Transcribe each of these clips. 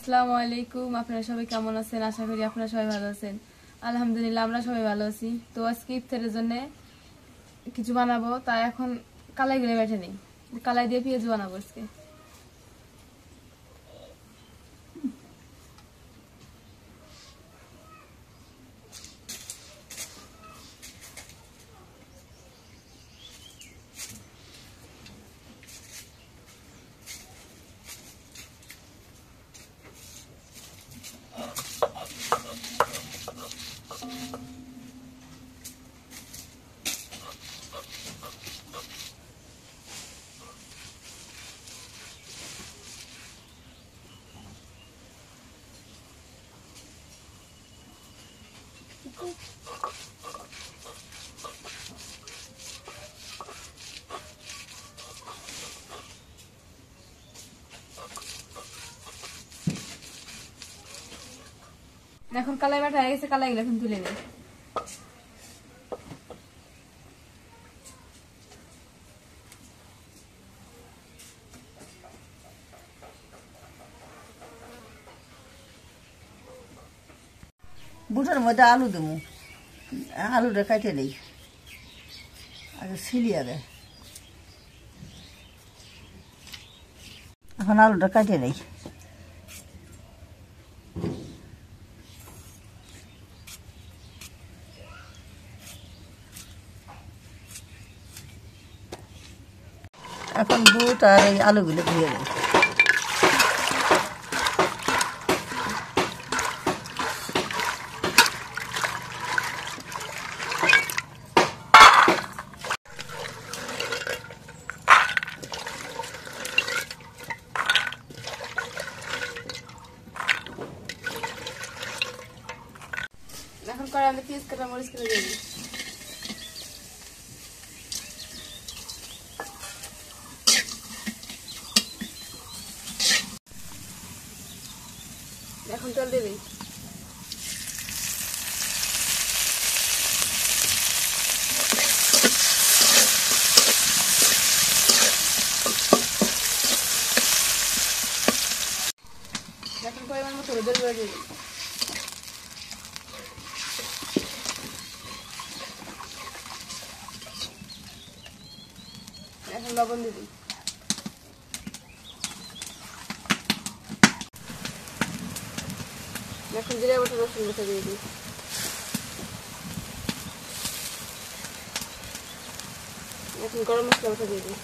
আসসালামু আলাইকুম। আপনারা সবাই কেমন আছেন? আশা করি আপনারা সবাই ভালো আছেন। আলহামদুলিল্লাহ আমরা সবাই ভালো আছি। তো আজকে ইফতারের জন্য কিছু বানাবো, তাই এখন কালাই গুলো বেটে নেই। কালাই দিয়ে পেঁয়াজ বানাবো আজকে। এখন কালাই বাটা হয়ে গেছে, কালাই গুলো এখন তুলে নেই। বুটের মধ্যে আলু দেবো, আলুটা কাটে নেই, আগে ছিলিয়ে দেয়। এখন আলুটা কাটে নেই। এখন বুট আর এই আলুগুলো ধুয়ে নেই। এখন করে আমি পেঁয়াজ কাটা মরিচ করে দিয়ে দিই। এখন তেল দিয়ে দিই। এখন পরিমাণ মতো হলুদের গুঁড়ো দিয়ে দিই। এখন লবণ দিয়ে দিই। এখন জিরা বাটা রসুন বাটা দিয়ে দিই। এখন গরম মশলা বাটা দিয়ে দিই।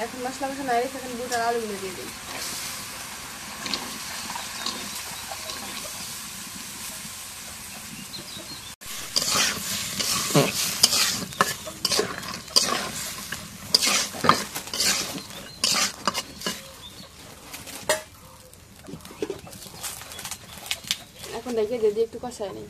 এখন মশলা বাটা নাড়িয়ে এখন বুট আর আলুগুলো দিয়ে দিই। এখন দেখে যদি একটু কষায় নেই।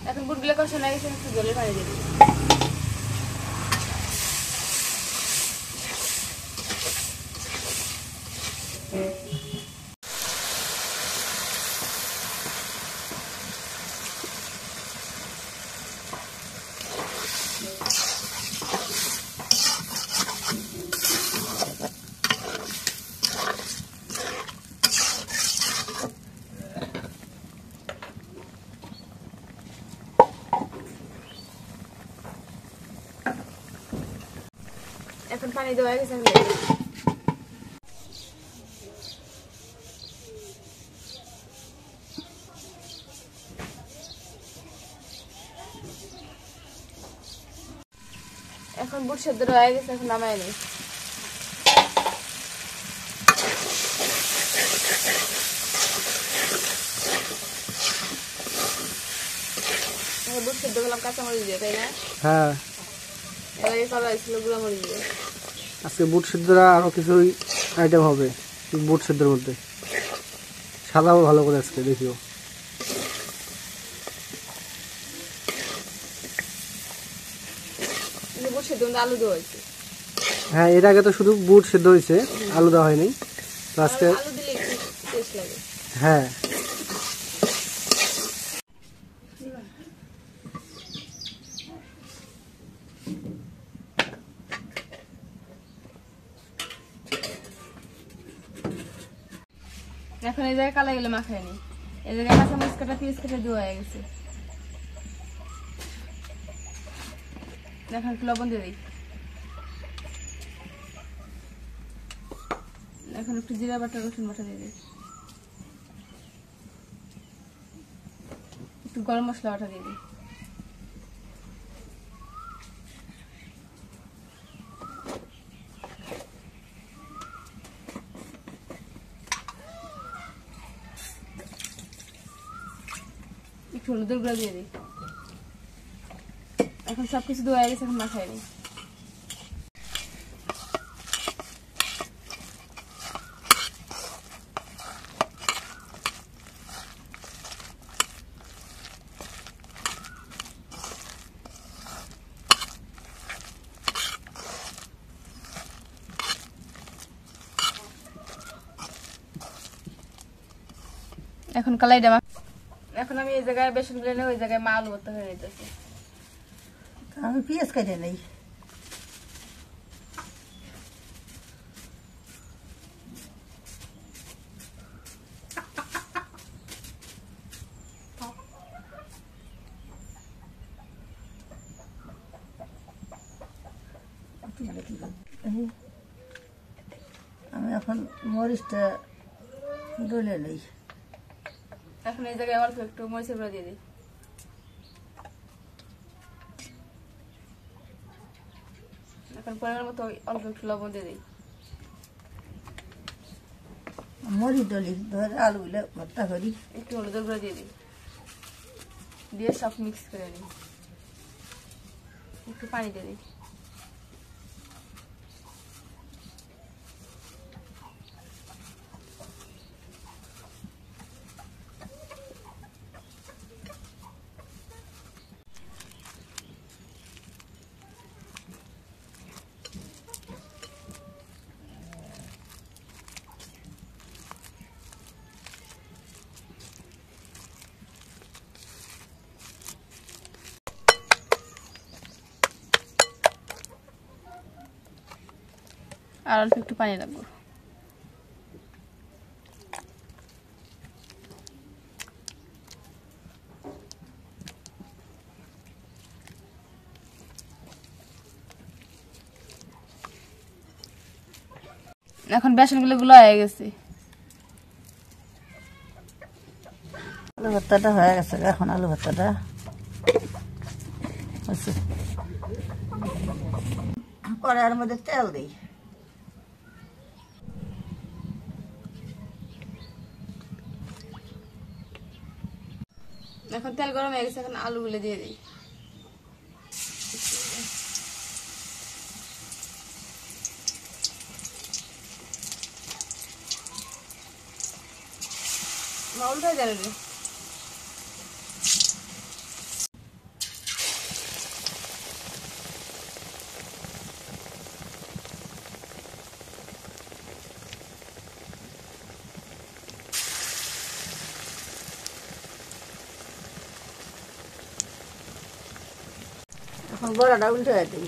এখন বুটগুলো কষানো গেছে, একটু জলের পানি দিয়ে দিই। এখন পানি দেওয়া হয়ে গেছে। এখন বুট সেদ্ধ হয়ে গেছে, এখন নামায় নেই। বুট সেদ্ধ করলাম কাঁচামরিচ দিয়ে, তাই না? হ্যাঁ, এর আগে করা হয়েছিল গুঁড়া মরিচ দিয়ে। আজকে বুট সিদ্ধরা আরো কিছুই আইটেম হবে বুট সিদ্ধের মধ্যে। সাদাও ভালো করে আজকে দেখিও। বুট সেদ্ধ আলু দেওয়া হয়েছে। হ্যাঁ, এর আগে তো শুধু বুট সেদ্ধ হয়েছে, আলু দেওয়া হয়নি। তো আজকে আলু দিলে একটু টেস্ট লাগে। হ্যাঁ, এখন এই জায়গায় কালাই গেলে মাখায় নি, এই জায়গায় কাঁচামরিচ কাটা পেঁয়াজ কেটে দেওয়া হয়ে গেছে। এখন একটু লবণ দিয়ে দিই, এখন একটু জিরা বাটা রসুন বাটা দিয়ে দিই, একটু গরম মশলা বাটা দিয়ে দিই, একটু হলুদের গুঁড়া দিয়ে দিই। এখন সবকিছু দেওয়া হয়ে গেছে, এখন মাখায় নিই। এখন কালাইটা এখন আমি এই জায়গায় বেসন গুলে ওই জায়গায় মা আলু ভর্তা হয়ে নিতেছি। আমি পেঁয়াজ কেটে নেই। আমি এখন মরিচটা ডলে নেই। এখন এই জায়গায় অল্প একটু মরিচের গুঁড়া দিয়ে দিই, এখন পরিমাণ মতো অল্প একটু লবণ দিয়ে দিই, মরিচ ডলি ধরে আলুগুলো ভর্তা করি। একটু হলুদের গুঁড়া দিয়ে দিই, দিয়ে সব মিক্স করে নিই, একটু পানি দিয়ে দিই। আর অল্প একটু পানি লাগবে। এখন বেসনগুলো গুলো হয়ে গেছে, আলু ভর্তাটা হয়ে গেছে। এখন আলু ভর্তাটা কড়াইয়ের মধ্যে তেল দিই। এখন তেল গরম হয়ে গেছে, এখন আলুগুলো দিয়ে দিই। উল্টাই যাবে রে। এখন বড়াটা উল্টে দিই।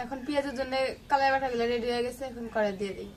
এখন পেঁয়াজের জন্য কালাই বাটা গুলো রেডি হয়ে গেছে, এখন কড়াই দিয়ে দিই।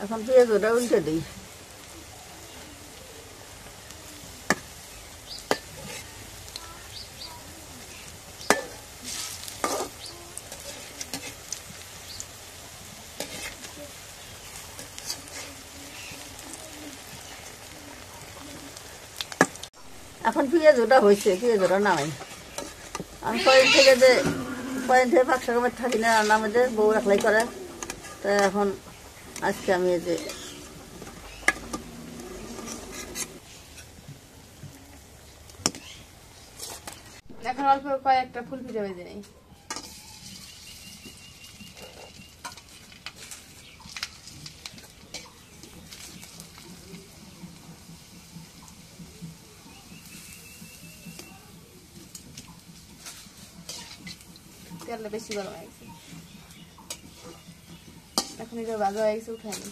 এখন পেঁয়াজ ওটা উল্টে দিই। এখন পেঁয়াজ ওটা হয়েছে, পেঁয়াজ ওটা নামাই। আমি কয়েক থেকে পাঁচশো গ্রামের থাকি না, রান্না মধ্যে বউ একলাই করে। তা এখন আজকে আমি এই যে এখন অল্প কয়েকটা ফুল পিঠা ভেজে নেই। তেলটা বেশি গরম হয়ে গেছে, এখন এটা ভাজা হয়ে গেছে, উঠাই নি।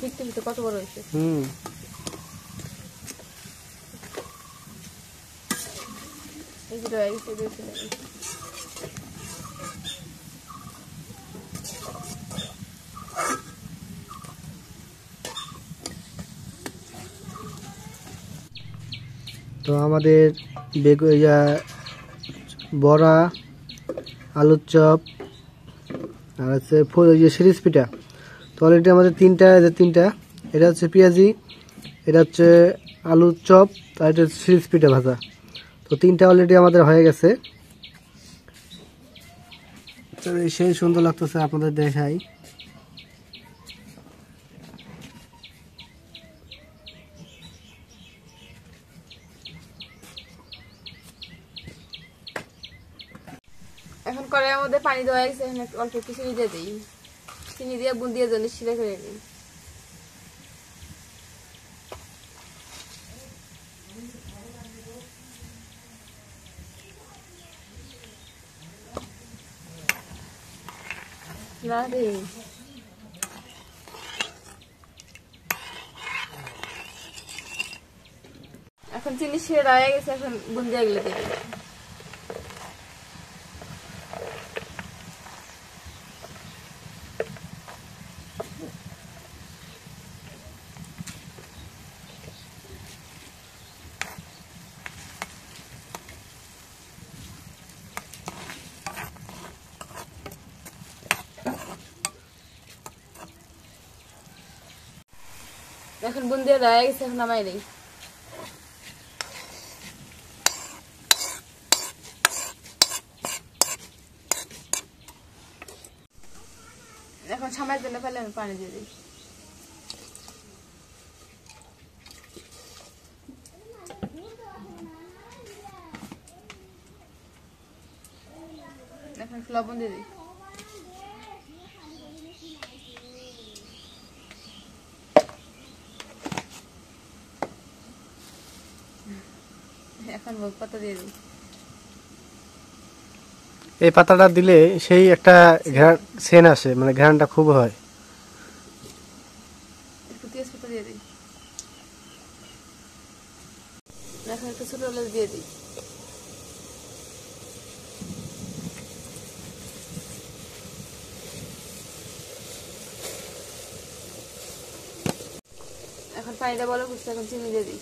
ফিরতে কত বড় হয়েছে। এই যে রয়ে গেছে, তো আমাদের বড়া, আলুর চপ আর হচ্ছে সিরিজ পিঠা। তো অলরেডি আমাদের তিনটা, এটা হচ্ছে পেঁয়াজি, এটা হচ্ছে আলুর চপ, আর এটা হচ্ছে সিরিজ পিঠা ভাজা। তো তিনটা অলরেডি আমাদের হয়ে গেছে। তো সেই সুন্দর লাগতেছে, আপনাদের দেখাই। এখন কড়াইয়ের মধ্যে পানি দেওয়া গেছে, এখন অল্প একটু চিনি দিয়ে দিই। চিনি দিয়ে বুন্দিয়ে জন্য শিরা করে নিই। না দিই, এখন চিনি শিরা হয়ে গেছে, এখন বুন্দিয়া গুলো দিয়ে দিই। এখন বুন্দিয়া হয়ে গেছে, এখন নামাই নেই। এখন সময়ের জন্য ফেলে আমি পানি দিয়ে দিই। এখন একটু লবণ দিয়ে দিই। এখন ভোগ পাতা দিয়ে দিই। এই পাতাটা দিলে সেই একটা সেন আসে, মানে ঘ্রাণটা খুব হয়। একটু তেজপাতা দিয়ে দিই। এখন একটু ছোট এলাচ দিয়ে দিই। এখন পানিটা বলো ফুটছে, এখন চিনি দিয়ে দিই।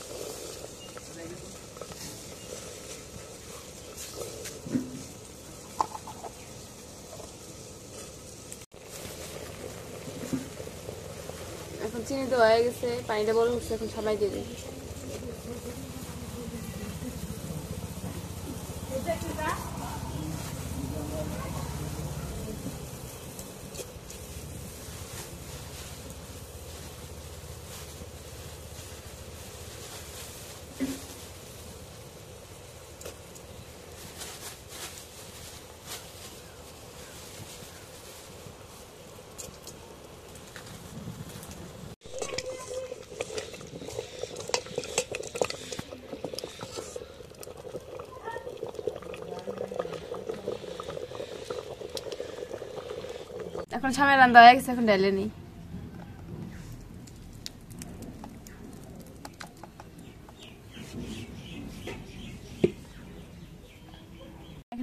এখন চিনি দেওয়া হয়ে গেছে, পানিটা বলো ফুটছে, এখন সবাই দিয়ে দিই। এখন সামনে রান্না হয়ে গেছে, এখন ঢেলে নিই।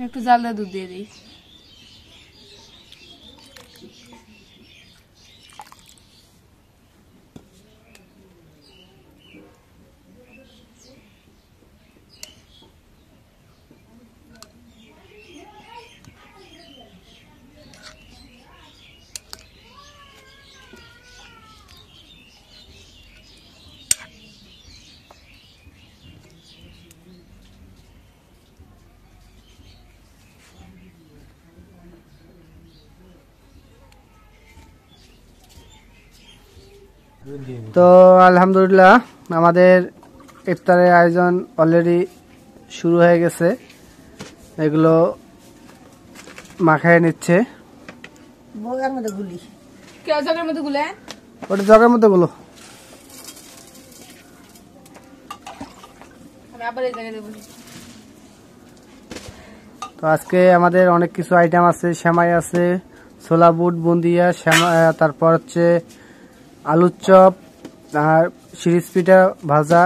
একটু জাল দিয়ে দুধ দিয়ে দিই। তো আলহামদুলিল্লাহ আমাদের ইফতারের আয়োজন অলরেডি শুরু হয়ে গেছে। এগুলো মাখায় নিচ্ছে। বগার মধ্যে গুলি কেউ জগের মধ্যে গুলে ওটা জগের মধ্যে গুলো। আমি আবার এই জায়গায় দেবো। তো আজকে আমাদের অনেক কিছু আইটেম আছে। সেমাই আছে, ছোলা বুট, বুন্দিয়া, তারপর হচ্ছে আলুর চপ, আর শিরিষ পিঠা ভাজা,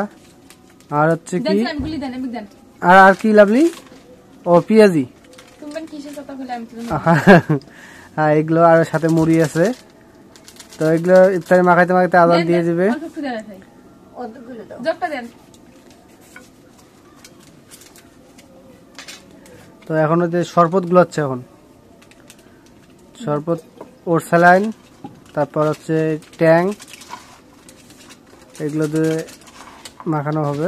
আর হচ্ছে কি গুলি দেন, আমি দেন। আর কি লাভলি ও পেঁয়াজি। তুমি কিসের কথা বলে আমি হ্যাঁ এগুলো আর সাথে মুড়ি আছে। তো এগুলো ইফতারে মাখাইতে মাখাইতে আজান দিয়ে দিবে। জগটা দেন। তো এখন হচ্ছে শরবত গুলো হচ্ছে, এখন শরবত ওর স্যালাইন, তারপর হচ্ছে ট্যাং, এগুলো দিয়ে মাখানো হবে।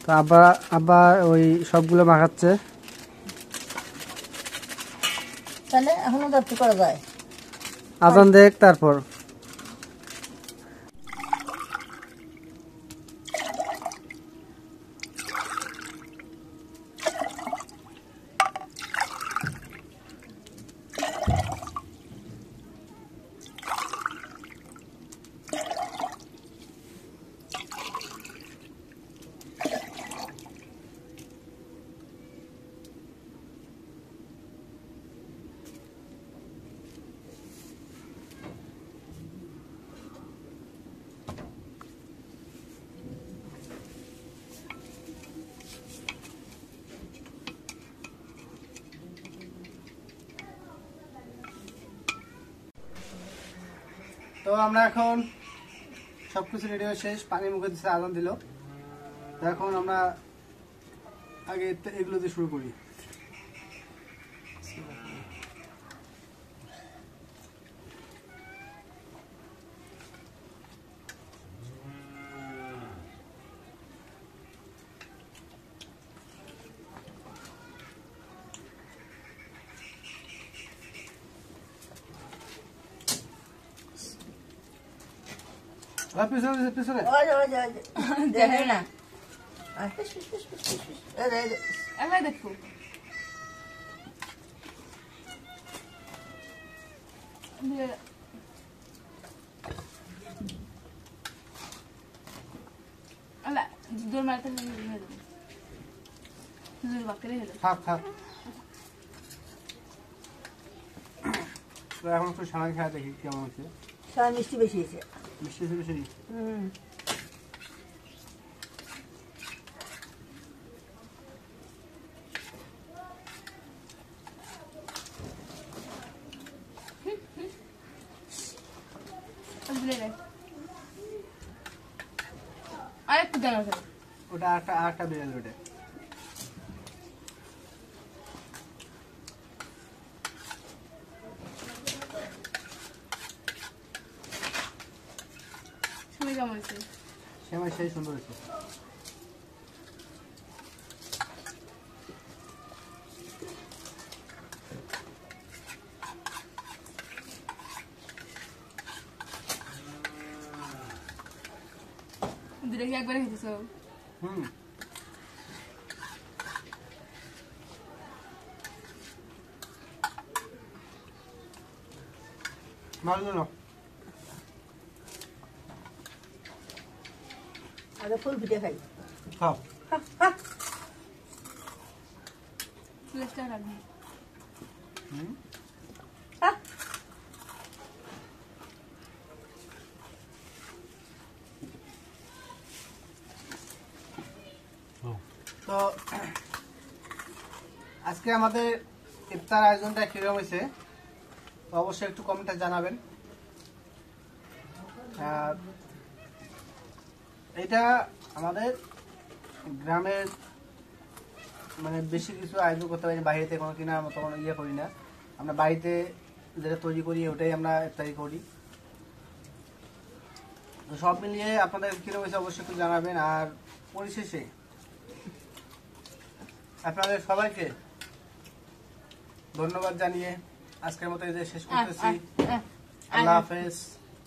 তো আব্বা ওই সবগুলো মাখাচ্ছে। তাহলে এখনো যাত্রী করা যায়। আজান দেখ তারপর। তো আমরা এখন সবকিছু রেডি হয়ে শেষ, পানি মুখে দিচ্ছে, আজান দিল। তো এখন আমরা আগে এগুলো দিয়ে শুরু করি। পিছনে পিছনে দেখে না এলাই দেখো। আলা দূর মারতে নিয়ে দেবো। দূর বাকরে হেলো। থাক থাক। তো এখন একটু সামাই খাওয়া দেখি কেমন হচ্ছে। সারা মিষ্টি বেশি হয়েছে। মিষ্টি বেশি। আরেকটু দেন ওটা। ওটা আরেকটা বেড়ে ওটা। সময় কেমন হয়েছে? সেমাই সেই সুন্দর হয়েছে। দূরে কি একবারে খেতেছো? ভালো না আগে ফুল পিঠে খাই। খাও। ফ্লেশটা রাখবি। ও তো আজকে আমাদের ইফতার আয়োজনটা কিরকম হয়েছে তো অবশ্যই একটু কমেন্টে জানাবেন। আর এটা আমাদের গ্রামের মানে বেশি কিছু আয়োজন করতে পারি, বাইরেতে কোনো কিনার মতো কোনো ইয়ে করি না, আমরা বাড়িতে যেটা তৈরি করি ওটাই আমরা ইফতারি করি। তো সব মিলিয়ে আপনাদের কিরকম হয়েছে অবশ্যই একটু জানাবেন। আর পরিশেষে আপনাদের সবাইকে ধন্যবাদ জানিয়ে আজকের মতো এই যে শেষ করতেছি। আল্লাহ হাফেজ।